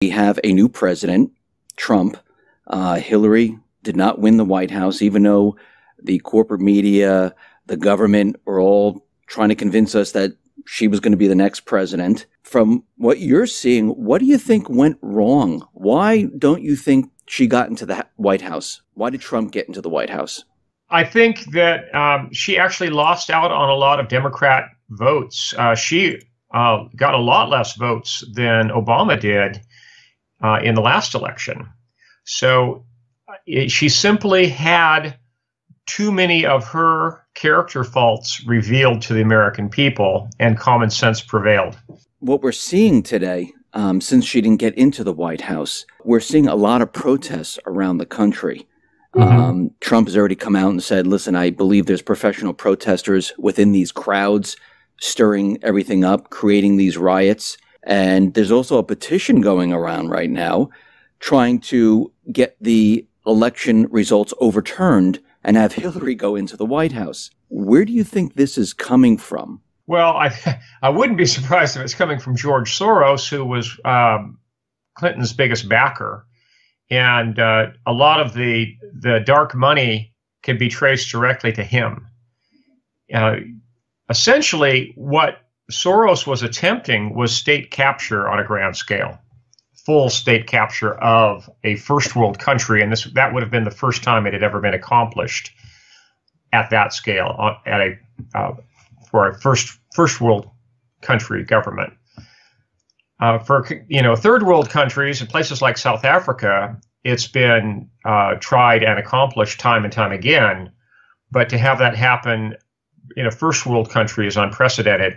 We have a new president, Trump. Hillary did not win the White House, even though the corporate media, the government were all trying to convince us that she was going to be the next president. From what you're seeing, what do you think went wrong? Why don't you think she got into the White House? Why did Trump get into the White House? I think that she actually lost out on a lot of Democrat votes. She got a lot less votes than Obama did in the last election. So she simply had too many of her character faults revealed to the American people, and common sense prevailed. What we're seeing today, since she didn't get into the White House, we're seeing a lot of protests around the country. Trump has already come out and said, listen, I believe there's professional protesters within these crowds stirring everything up, creating these riots. And there's also a petition going around right now trying to get the election results overturned and have Hillary go into the White House. Where do you think this is coming from? Well, I wouldn't be surprised if it's coming from George Soros, who was Clinton's biggest backer. And a lot of the dark money can be traced directly to him. Essentially, what Soros was attempting was state capture on a grand scale, full state capture of a first world country, and that would have been the first time it had ever been accomplished at that scale for a first world country government. For third world countries and places like South Africa, it's been tried and accomplished time and time again, but to have that happen in a first world country is unprecedented.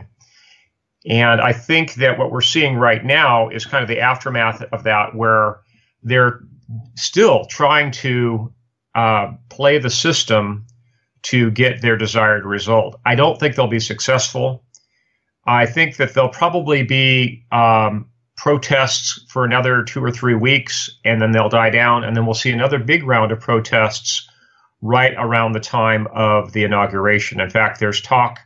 And I think that what we're seeing right now is kind of the aftermath of that, where they're still trying to play the system to get their desired result. I don't think they'll be successful. I think that there'll probably be protests for another 2 or 3 weeks, and then they'll die down, and then we'll see another big round of protests right around the time of the inauguration. In fact, there's talk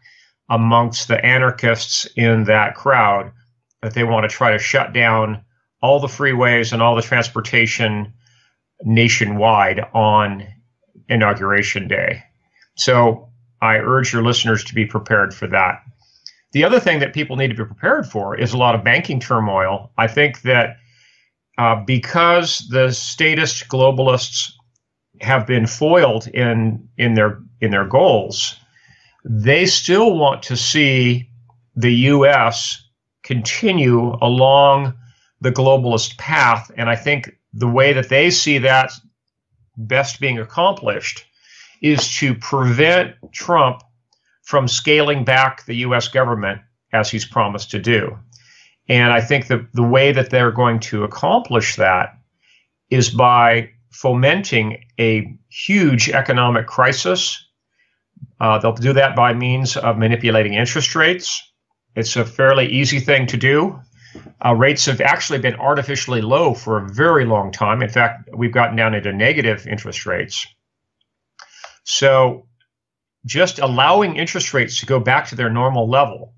amongst the anarchists in that crowd that they want to try to shut down all the freeways and all the transportation nationwide on Inauguration Day. So I urge your listeners to be prepared for that. The other thing that people need to be prepared for is a lot of banking turmoil. I think that because the statist globalists have been foiled in their goals, they still want to see the U.S. continue along the globalist path. And I think the way that they see that best being accomplished is to prevent Trump from scaling back the U.S. government as he's promised to do. And I think the way that they're going to accomplish that is by fomenting a huge economic crisis. They'll do that by means of manipulating interest rates. It's a fairly easy thing to do. Rates have actually been artificially low for a very long time. In fact, we've gotten down into negative interest rates. So just allowing interest rates to go back to their normal level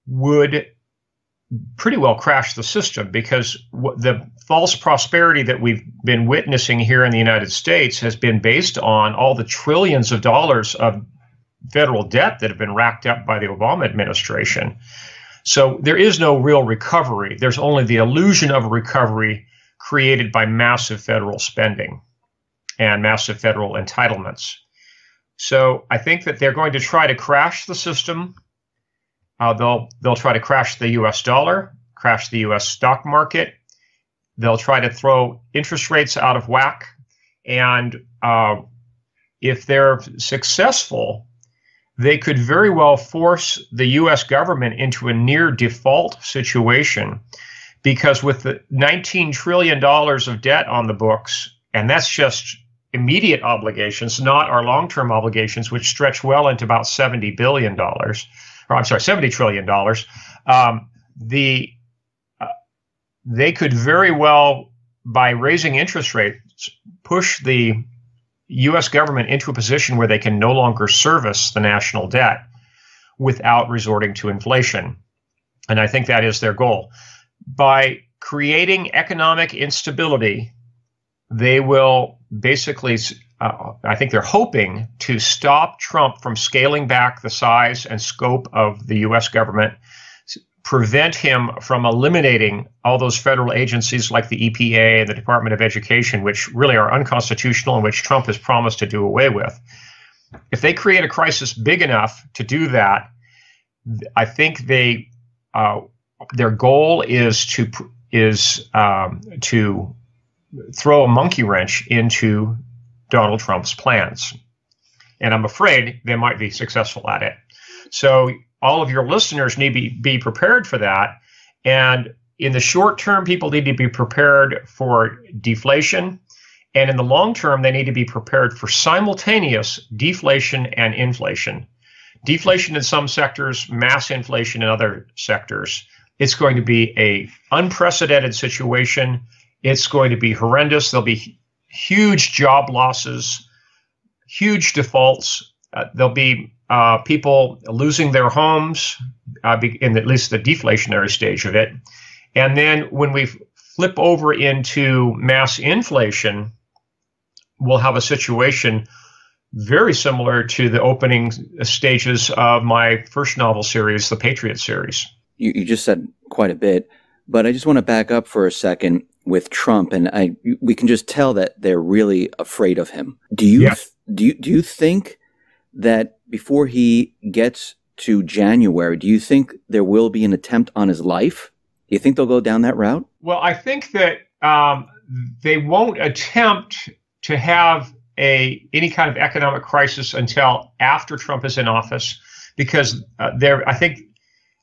would pretty well crash the system, because the false prosperity that we've been witnessing here in the United States has been based on all the trillions of dollars of federal debt that have been racked up by the Obama administration. So there is no real recovery. There's only the illusion of a recovery created by massive federal spending and massive federal entitlements. So I think that they're going to try to crash the system. They'll try to crash the U.S. dollar, crash the U.S. stock market. They'll try to throw interest rates out of whack. And if they're successful, they could very well force the U.S. government into a near default situation, because with the $19 trillion of debt on the books, and that's just immediate obligations, not our long-term obligations, which stretch well into about $70 trillion. They could very well, by raising interest rates, push the U.S. government into a position where they can no longer service the national debt without resorting to inflation. And I think that is their goal. By creating economic instability, they will basically, I think they're hoping to stop Trump from scaling back the size and scope of the U.S. government, prevent him from eliminating all those federal agencies like the EPA and the Department of Education, which really are unconstitutional and which Trump has promised to do away with. If they create a crisis big enough to do that, I think their goal is to throw a monkey wrench into Donald Trump's plans. And I'm afraid they might be successful at it. So all of your listeners need to be prepared for that. And in the short term, people need to be prepared for deflation. And in the long term, they need to be prepared for simultaneous deflation and inflation. Deflation in some sectors, mass inflation in other sectors. It's going to be an unprecedented situation. It's going to be horrendous. There'll be huge job losses, huge defaults. There'll be people losing their homes in at least the deflationary stage of it. And then when we flip over into mass inflation, we'll have a situation very similar to the opening stages of my first novel series, the Patriot series. You just said quite a bit, but I just want to back up for a second with Trump, and we can just tell that they're really afraid of him. Do you think that before he gets to January, do you think there will be an attempt on his life? Do you think they'll go down that route? Well, I think that they won't attempt to have any kind of economic crisis until after Trump is in office, because I think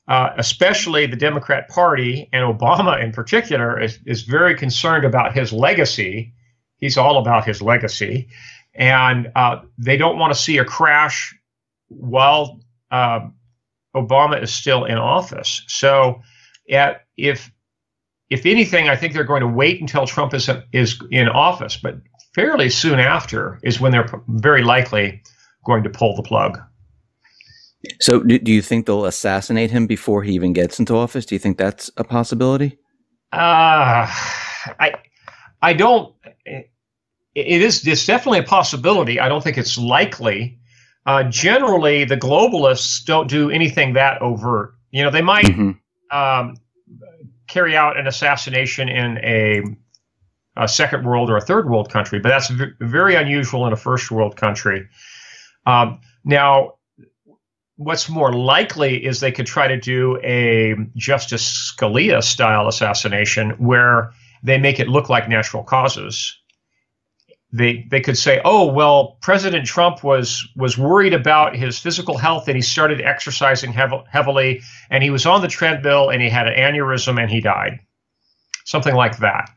especially the Democrat Party and Obama in particular is very concerned about his legacy. He's all about his legacy. And they don't want to see a crash while Obama is still in office. So if anything, I think they're going to wait until Trump is in office, but fairly soon after is when they're very likely going to pull the plug. So do you think they'll assassinate him before he even gets into office? Do you think that's a possibility? I don't. It's definitely a possibility. I don't think it's likely. Generally, the globalists don't do anything that overt. You know, they might carry out an assassination in a second world or a third world country, but that's very unusual in a first world country. Now, what's more likely is they could try to do a Justice Scalia style assassination where they make it look like natural causes. They could say, oh, well, President Trump was worried about his physical health and he started exercising heavily and he was on the treadmill and he had an aneurysm and he died. Something like that.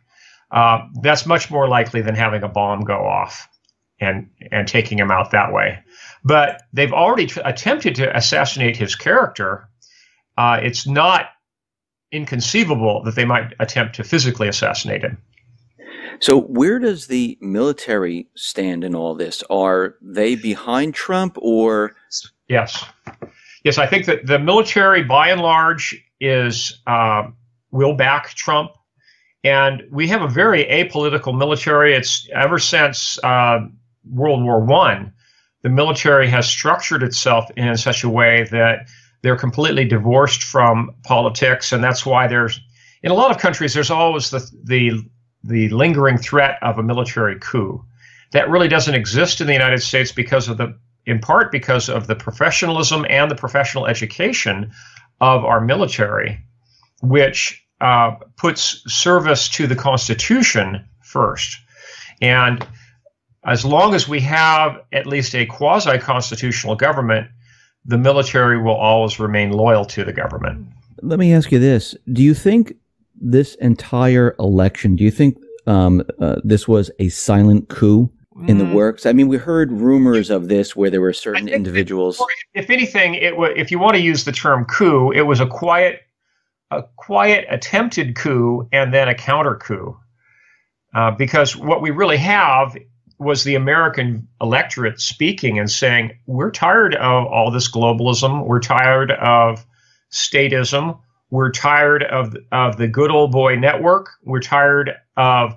That's much more likely than having a bomb go off and taking him out that way. But they've already attempted to assassinate his character. It's not inconceivable that they might attempt to physically assassinate him. So where does the military stand in all this? Are they behind Trump or? Yes. Yes, I think that the military, by and large, will back Trump. And we have a very apolitical military. It's ever since World War I, the military has structured itself in such a way that they're completely divorced from politics. And that's why in a lot of countries, there's always the lingering threat of a military coup. That really doesn't exist in the United States in part because of the professionalism and the professional education of our military, which puts service to the Constitution first. And as long as we have at least a quasi-constitutional government, the military will always remain loyal to the government. Let me ask you this. Do you think this entire election, do you think this was a silent coup in the works? I mean, we heard rumors of this where there were certain individuals. If anything, if you want to use the term coup, it was a quiet attempted coup and then a counter coup. Because what we really have was the American electorate speaking and saying, we're tired of all this globalism. We're tired of statism. We're tired of the good old boy network. We're tired of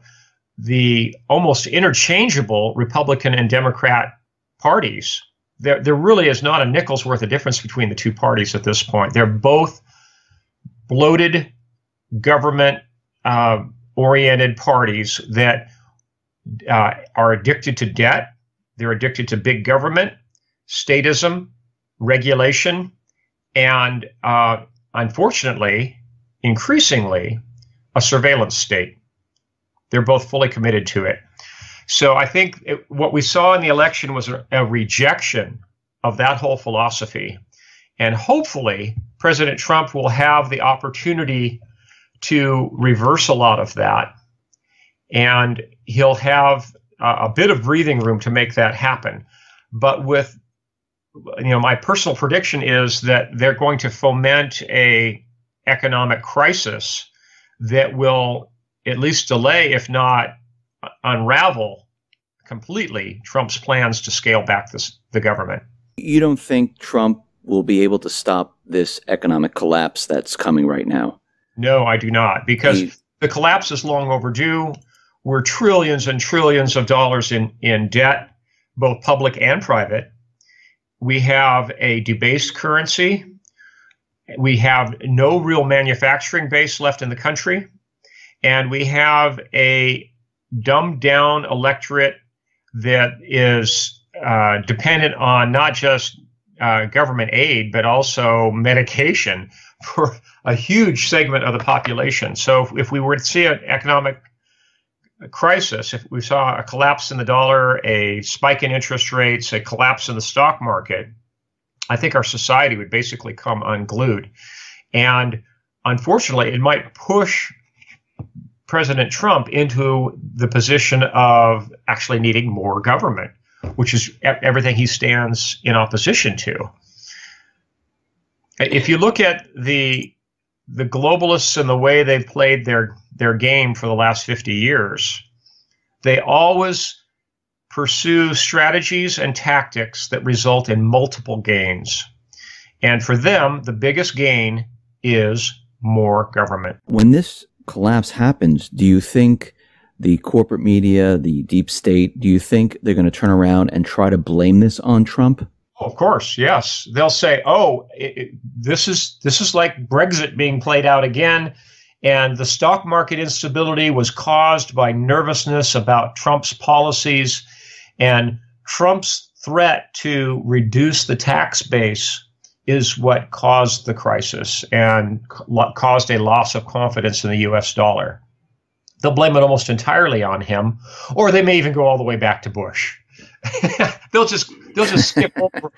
the almost interchangeable Republican and Democrat parties. There really is not a nickel's worth of difference between the two parties at this point. They're both bloated, government oriented parties that are addicted to debt. They're addicted to big government, statism, regulation, and unfortunately, increasingly, a surveillance state. They're both fully committed to it. So I think what we saw in the election was a rejection of that whole philosophy. And hopefully, President Trump will have the opportunity to reverse a lot of that. And he'll have a bit of breathing room to make that happen. But with, my personal prediction is that they're going to foment a economic crisis that will at least delay, if not unravel completely, Trump's plans to scale back the government. You don't think Trump will be able to stop this economic collapse that's coming right now? No, I do not, because the collapse is long overdue. We're trillions and trillions of dollars in debt, both public and private. We have a debased currency. We have no real manufacturing base left in the country. And we have a dumbed down electorate that is dependent on not just government aid, but also medication for a huge segment of the population. So if we were to see an economic crisis, if we saw a collapse in the dollar, a spike in interest rates, a collapse in the stock market, I think our society would basically come unglued. And unfortunately, it might push President Trump into the position of actually needing more government, which is everything he stands in opposition to. If you look at the globalists and the way they've played their game for the last 50 years, they always pursue strategies and tactics that result in multiple gains. And for them, the biggest gain is more government. When this collapse happens, do you think the corporate media, the deep state, do you think they're going to turn around and try to blame this on Trump? Oh, of course, yes. They'll say, this is like Brexit being played out again, and the stock market instability was caused by nervousness about Trump's policies, and Trump's threat to reduce the tax base is what caused the crisis and caused a loss of confidence in the U.S. dollar. They'll blame it almost entirely on him, or they may even go all the way back to Bush. They'll just skip over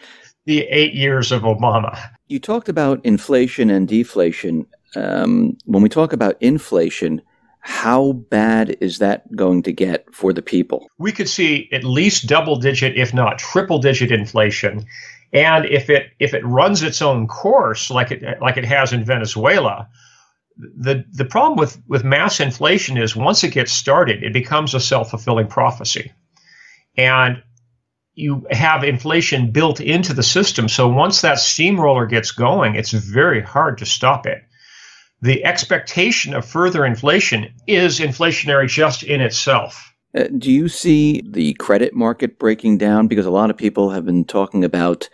the 8 years of Obama. You talked about inflation and deflation. When we talk about inflation, how bad is that going to get for the people? We could see at least double-digit, if not triple-digit inflation. And if it runs its own course, like it has in Venezuela, the problem with mass inflation is once it gets started, it becomes a self-fulfilling prophecy. And you have inflation built into the system. So once that steamroller gets going, it's very hard to stop it. The expectation of further inflation is inflationary just in itself. Do you see the credit market breaking down? Because a lot of people have been talking about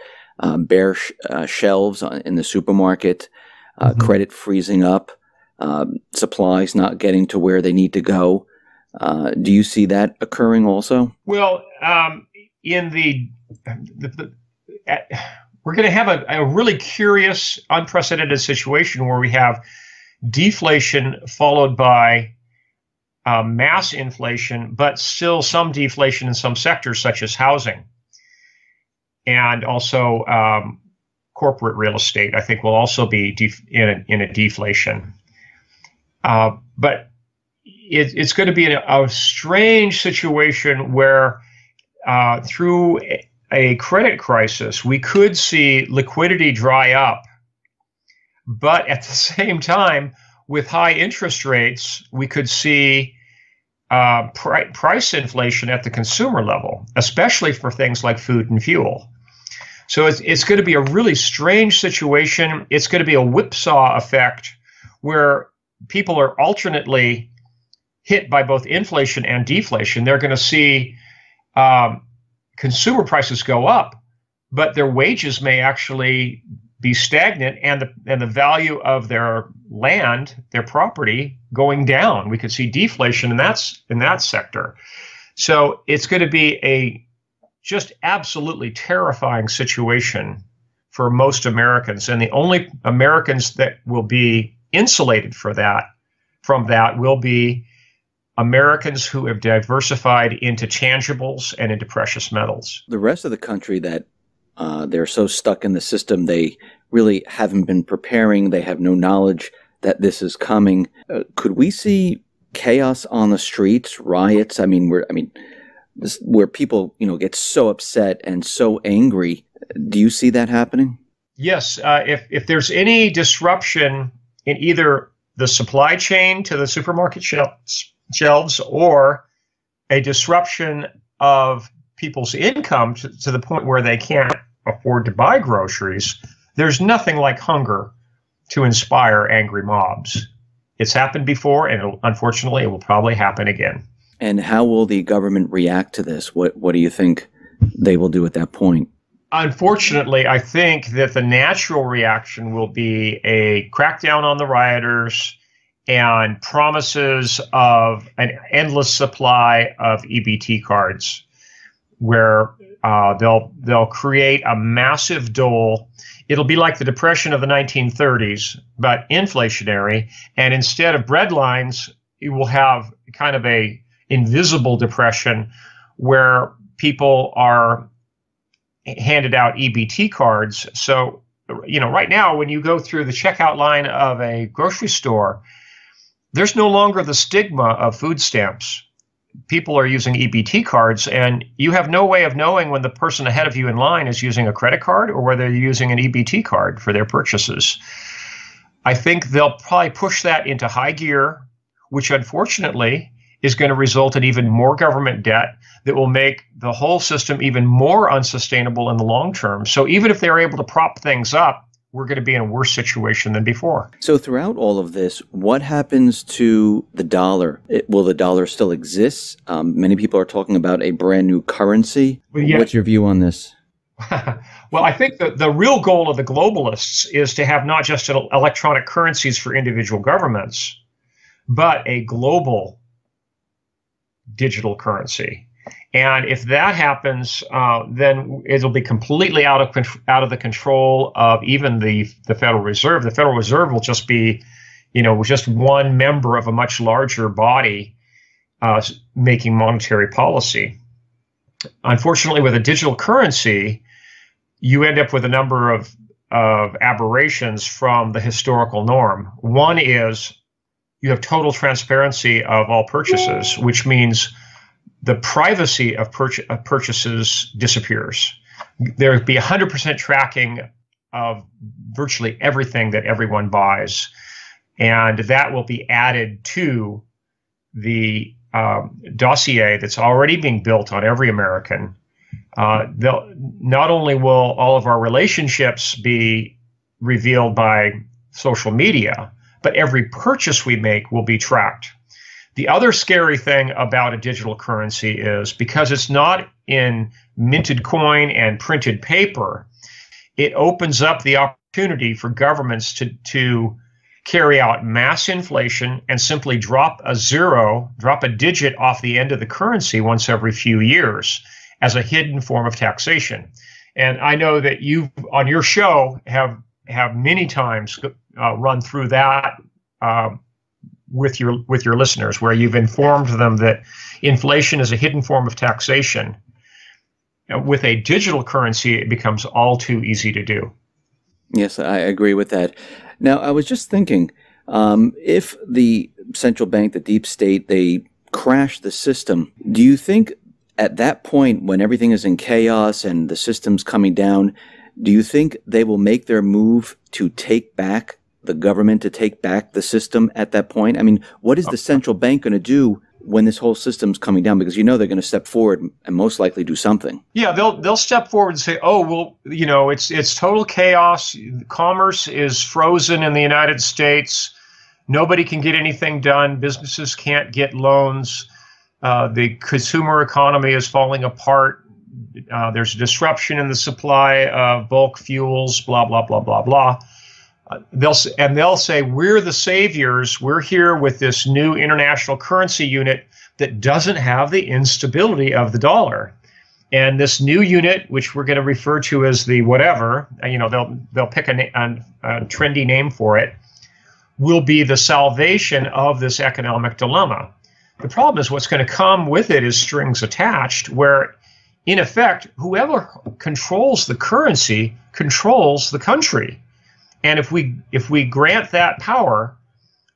bare shelves in the supermarket, credit freezing up, supplies not getting to where they need to go. Do you see that occurring also? Well, in we're going to have a really curious, unprecedented situation where we have deflation followed by mass inflation, but still some deflation in some sectors such as housing. And also corporate real estate, I think, will also be in a deflation. But it's going to be a strange situation where through a credit crisis, we could see liquidity dry up. But at the same time, with high interest rates, we could see price inflation at the consumer level, especially for things like food and fuel. So it's going to be a really strange situation. It's going to be a whipsaw effect where people are alternately hit by both inflation and deflation. They're going to see consumer prices go up, but their wages may actually be stagnant, and the value of their land, their property, going down. We could see deflation in that sector. So it's going to be a just absolutely terrifying situation for most Americans, and the only Americans that will be insulated from that will be Americans who have diversified into tangibles and into precious metals. The rest of the country that they're so stuck in the system, they really haven't been preparing. They have no knowledge that this is coming. Could we see chaos on the streets, riots? Where people, get so upset and so angry. Do you see that happening? Yes. If there's any disruption in either the supply chain to the supermarket shelves or a disruption of people's income to the point where they can't afford to buy groceries, there's nothing like hunger to inspire angry mobs. It's happened before, and unfortunately, it will probably happen again. And how will the government react to this? What do you think they will do at that point? Unfortunately, I think that the natural reaction will be a crackdown on the rioters and promises of an endless supply of EBT cards, where they'll create a massive dole. It'll be like the Depression of the 1930s, but inflationary. And instead of bread lines, you will have kind of a invisible depression where people are handed out EBT cards. So, right now, when you go through the checkout line of a grocery store, there's no longer the stigma of food stamps. People are using EBT cards, and you have no way of knowing when the person ahead of you in line is using a credit card or whether they're using an EBT card for their purchases. I think they'll probably push that into high gear, which unfortunately is going to result in even more government debt that will make the whole system even more unsustainable in the long term. So even if they're able to prop things up, we're going to be in a worse situation than before. So throughout all of this, what happens to the dollar? Will the dollar still exist? Many people are talking about a brand new currency. Yeah. What's your view on this? Well, I think that the real goal of the globalists is to have not just electronic currencies for individual governments, but a global digital currency. And if that happens, then it'll be completely out of the control of even the Federal Reserve. The Federal Reserve will just be, just one member of a much larger body making monetary policy. Unfortunately, with a digital currency, you end up with a number of aberrations from the historical norm. One is you have total transparency of all purchases, which means the privacy of purchases disappears. There would be 100% tracking of virtually everything that everyone buys, and that will be added to the dossier that's already being built on every American. Not only will all of our relationships be revealed by social media, but every purchase we make will be tracked. The other scary thing about a digital currency is because it's not in minted coin and printed paper, it opens up the opportunity for governments to carry out mass inflation and simply drop a digit off the end of the currency once every few years as a hidden form of taxation. And I know that you, on your show, have many times run through that with your listeners, where you've informed them that inflation is a hidden form of taxation. With a digital currency, it becomes all too easy to do. Yes, I agree with that. Now, I was just thinking, if the central bank, the deep state, they crash the system, do you think at that point, when everything is in chaos and the system's coming down, do you think they will make their move to take back the government, to take back the system at that point? I mean, what is the central bank going to do when this whole system's coming down? Because they're going to step forward and most likely do something. Yeah, they'll step forward and say, "Oh, well, it's total chaos. Commerce is frozen in the United States. Nobody can get anything done. Businesses can't get loans. The consumer economy is falling apart. There's a disruption in the supply of bulk fuels, blah, blah, blah, blah, blah. They'll say, we're the saviors. We're here with this new international currency unit that doesn't have the instability of the dollar. And this new unit, which we're going to refer to as the whatever, they'll pick a trendy name for it, will be the salvation of this economic dilemma. The problem is what's going to come with it is strings attached, where in effect, whoever controls the currency controls the country. And if we grant that power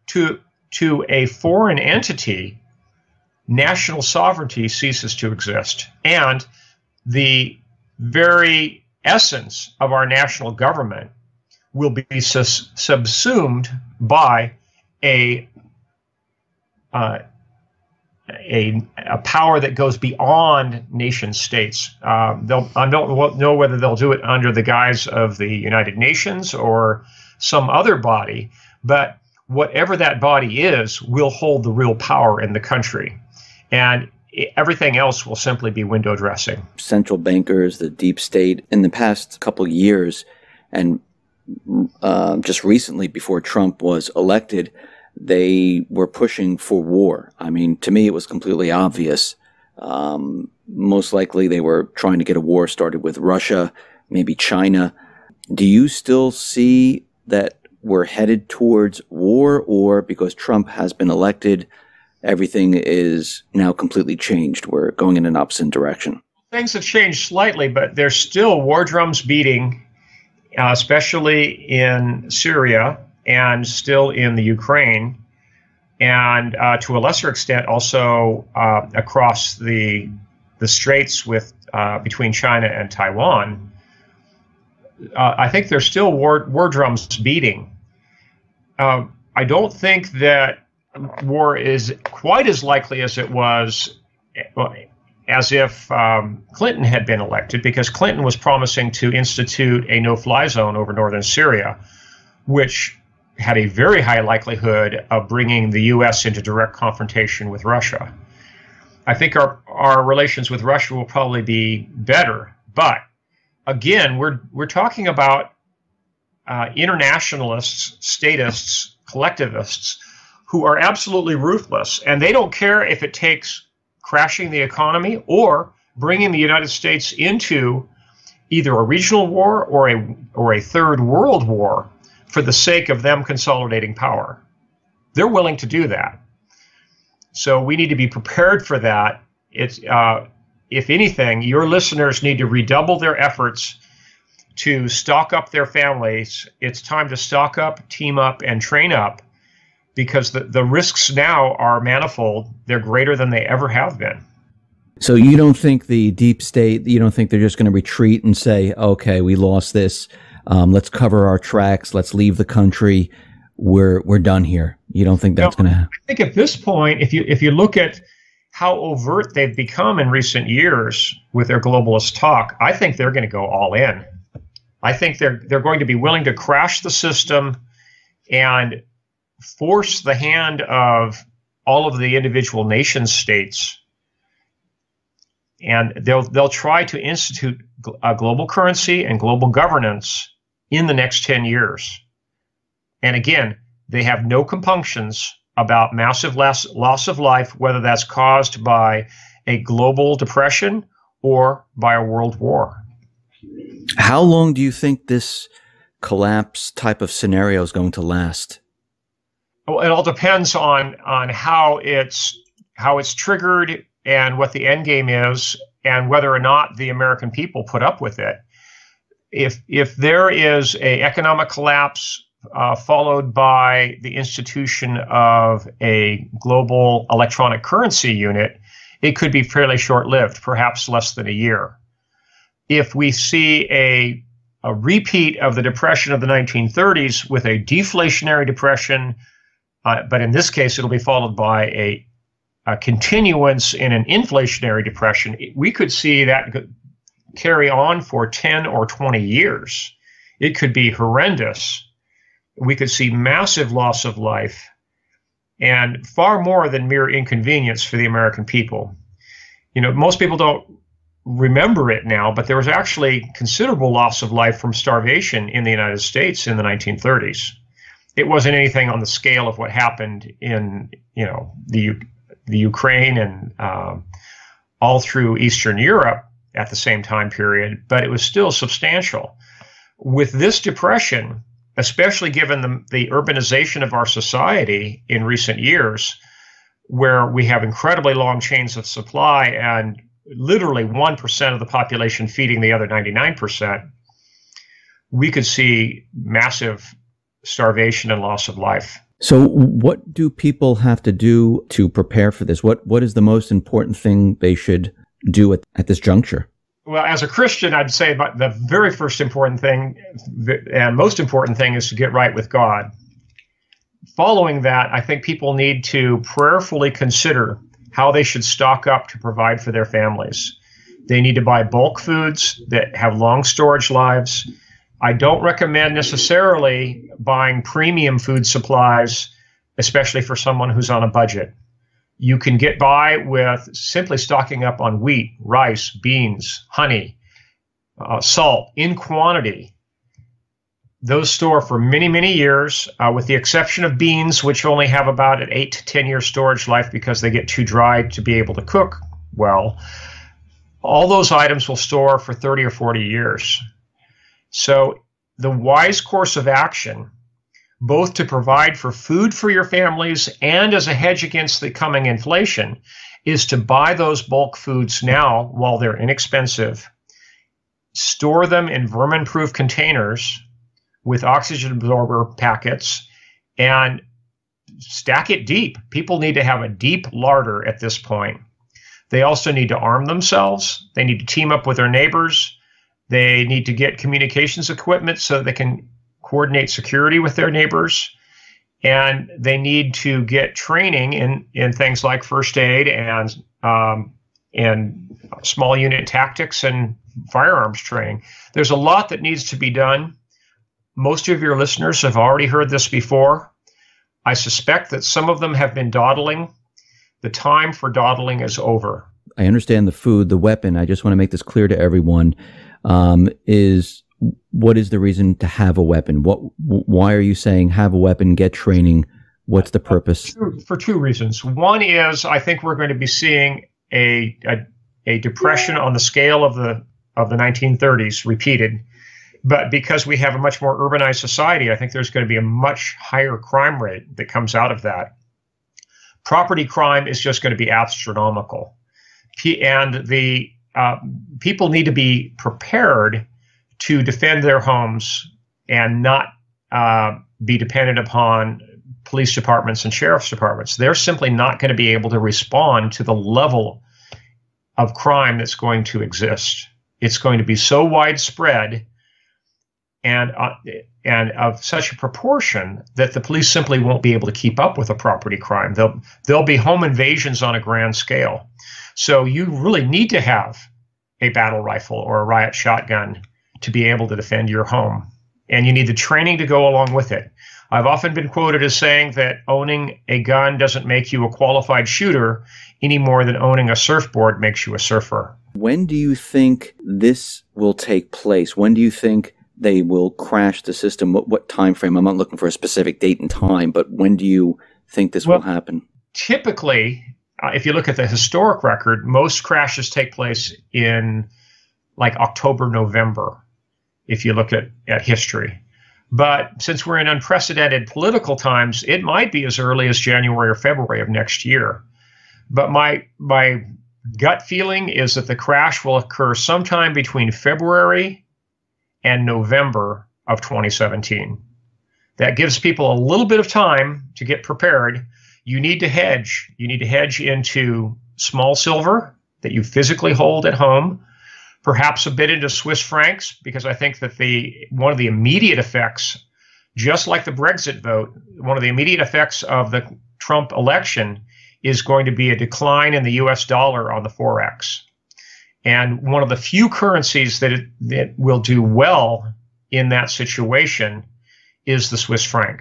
to a foreign entity, national sovereignty ceases to exist. And the very essence of our national government will be subsumed by a power that goes beyond nation states. I don't know whether they'll do it under the guise of the United Nations or some other body, but whatever that body is will hold the real power in the country. And everything else will simply be window dressing. Central bankers, the deep state, in the past couple of years, and just recently before Trump was elected, they were pushing for war. I mean, to me, it was completely obvious. Most likely they were trying to get a war started with Russia, maybe China. Do you still see that we're headed towards war, or because Trump has been elected, everything is now completely changed? We're going in an opposite direction. Things have changed slightly, but there's still war drums beating, especially in Syria and still in the Ukraine, and to a lesser extent also across the straits between China and Taiwan. I think there's still war drums beating. I don't think that war is quite as likely as it was as if Clinton had been elected, because Clinton was promising to institute a no-fly zone over northern Syria, which had a very high likelihood of bringing the U.S. into direct confrontation with Russia. I think our relations with Russia will probably be better, but again, we're talking about internationalists, statists, collectivists who are absolutely ruthless, and they don't care if it takes crashing the economy or bringing the United States into either a regional war or a third world war for the sake of them consolidating power. They're willing to do that. So we need to be prepared for that. It's, if anything, your listeners need to redouble their efforts to stock up their families. It's time to stock up, team up, and train up, because the risks now are manifold. They're greater than they ever have been. So you don't think the deep state, you don't think they're just going to retreat and say, okay, we lost this. Let's cover our tracks. Let's leave the country. We're done here. You don't think that's going to happen? I think at this point, if you look at how overt they've become in recent years with their globalist talk, I think they're going to go all in. I think they're going to be willing to crash the system and force the hand of all of the individual nation states, and they'll try to institute a global currency and global governance in the next 10 years. And again, they have no compunctions about massive loss of life, whether that's caused by a global depression or by a world war. How long do you think this collapse type of scenario is going to last? Well, it all depends on how it's triggered and what the end game is, and whether or not the American people put up with it. If there is an economic collapse followed by the institution of a global electronic currency unit, it could be fairly short-lived, perhaps less than a year. If we see a repeat of the depression of the 1930s with a deflationary depression, but in this case, it'll be followed by a continuance in an inflationary depression, we could see that carry on for 10 or 20 years. It could be horrendous. We could see massive loss of life. and far more than mere inconvenience for the American people. Most people don't remember it now, but there was actually considerable loss of life from starvation in the United States in the 1930s. It wasn't anything on the scale of what happened in, the Ukraine and all through Eastern Europe at the same time period, but it was still substantial. With this depression, especially given the urbanization of our society in recent years, where we have incredibly long chains of supply and literally 1% of the population feeding the other 99%, we could see massive starvation and loss of life. So what do people have to do to prepare for this? What is the most important thing they should do at this juncture? Well, as a Christian, I'd say about the very first important thing and most important thing is to get right with God. Following that, I think people need to prayerfully consider how they should stock up to provide for their families. They need to buy bulk foods that have long storage lives. I don't recommend necessarily buying premium food supplies, especially for someone who's on a budget. You can get by with simply stocking up on wheat, rice, beans, honey, salt in quantity. Those store for many, many years, with the exception of beans, which only have about an 8 to 10 year storage life because they get too dry to be able to cook well. All those items will store for 30 or 40 years. So the wise course of action, both to provide for food for your families and as a hedge against the coming inflation, is to buy those bulk foods now while they're inexpensive, store them in vermin-proof containers with oxygen absorber packets, and stack it deep. People need to have a deep larder at this point. They also need to arm themselves. They need to team up with their neighbors. They need to get communications equipment so they can coordinate security with their neighbors. And they need to get training in things like first aid and small unit tactics and firearms training. There's a lot that needs to be done. Most of your listeners have already heard this before. I suspect that some of them have been dawdling. The time for dawdling is over. I understand the food, the weapon. I just want to make this clear to everyone. What is the reason to have a weapon? Why are you saying have a weapon, get training? What's the purpose? For two reasons. One is I think we're going to be seeing a depression on the scale of the 1930s repeated. But because we have a much more urbanized society, I think there's going to be a much higher crime rate that comes out of that. Property crime is just going to be astronomical. And the people need to be prepared to defend their homes and not be dependent upon police departments and sheriff's departments. They're simply not going to be able to respond to the level of crime that's going to exist. It's going to be so widespread and of such a proportion that the police simply won't be able to keep up with a property crime. There'll be home invasions on a grand scale. So you really need to have a battle rifle or a riot shotgun to be able to defend your home. And you need the training to go along with it. I've often been quoted as saying that owning a gun doesn't make you a qualified shooter any more than owning a surfboard makes you a surfer. When do you think this will take place? When do you think they will crash the system? What time frame? I'm not looking for a specific date and time, but when do you think this will happen? Typically, if you look at the historic record, most crashes take place in like October, November, if you look at history. But since we're in unprecedented political times, it might be as early as January or February of next year. But my gut feeling is that the crash will occur sometime between February and November of 2017. That gives people a little bit of time to get prepared. You need to hedge. You need to hedge into small silver that you physically hold at home, perhaps a bit into Swiss francs, because I think that one of the immediate effects, just like the Brexit vote, one of the immediate effects of the Trump election is going to be a decline in the US dollar on the Forex. And one of the few currencies that will do well in that situation is the Swiss franc.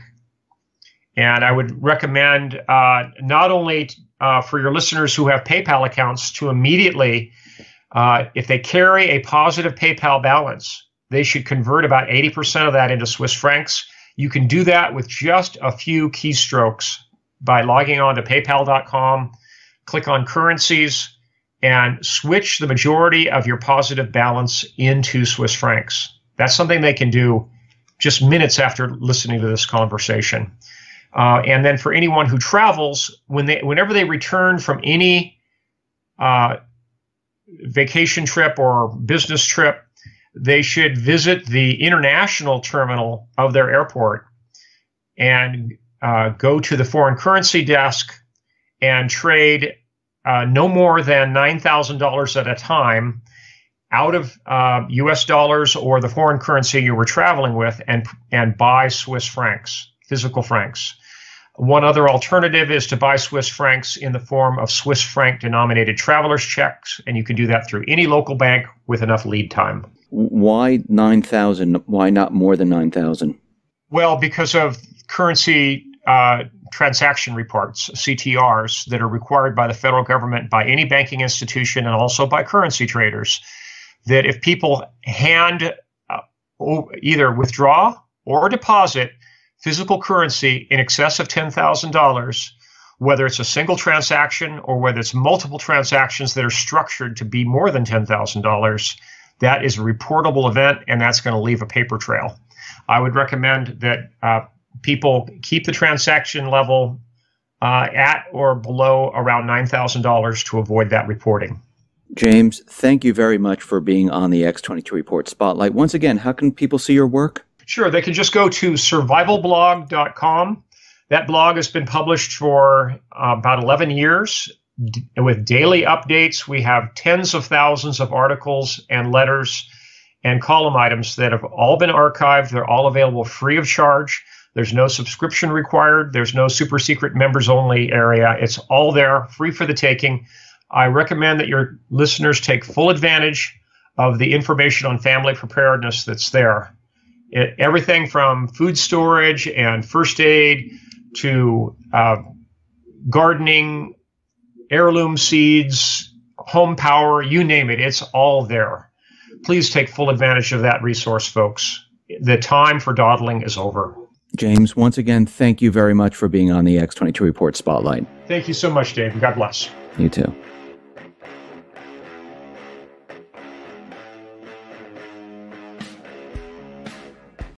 And I would recommend not only for your listeners who have PayPal accounts to immediately, if they carry a positive PayPal balance, they should convert about 80% of that into Swiss francs. You can do that with just a few keystrokes by logging on to paypal.com, click on currencies, and switch the majority of your positive balance into Swiss francs. That's something they can do just minutes after listening to this conversation. And then for anyone who travels, whenever they return from any vacation trip or business trip, they should visit the international terminal of their airport and go to the foreign currency desk and trade no more than $9,000 at a time out of US dollars or the foreign currency you were traveling with and buy Swiss francs, physical francs. One other alternative is to buy Swiss francs in the form of Swiss franc denominated traveler's checks, and you can do that through any local bank with enough lead time. Why 9,000? Why not more than 9,000? Well, because of currency transaction reports, CTRs, that are required by the federal government, by any banking institution, and also by currency traders, that if people either withdraw or deposit physical currency in excess of $10,000, whether it's a single transaction or whether it's multiple transactions that are structured to be more than $10,000, that is a reportable event, and that's going to leave a paper trail. I would recommend that people keep the transaction level at or below around $9,000 to avoid that reporting. James, thank you very much for being on the X22 Report Spotlight. Once again, how can people see your work? Sure. They can just go to survivalblog.com. That blog has been published for about 11 years with daily updates. We have tens of thousands of articles and letters and column items that have all been archived. They're all available free of charge. There's no subscription required. There's no super secret members only area. It's all there, free for the taking. I recommend that your listeners take full advantage of the information on family preparedness that's there. Everything from food storage and first aid to gardening, heirloom seeds, home power, you name it, it's all there. Please take full advantage of that resource, folks. The time for dawdling is over. James, once again, thank you very much for being on the X22 Report Spotlight. Thank you so much, Dave. God bless. You too.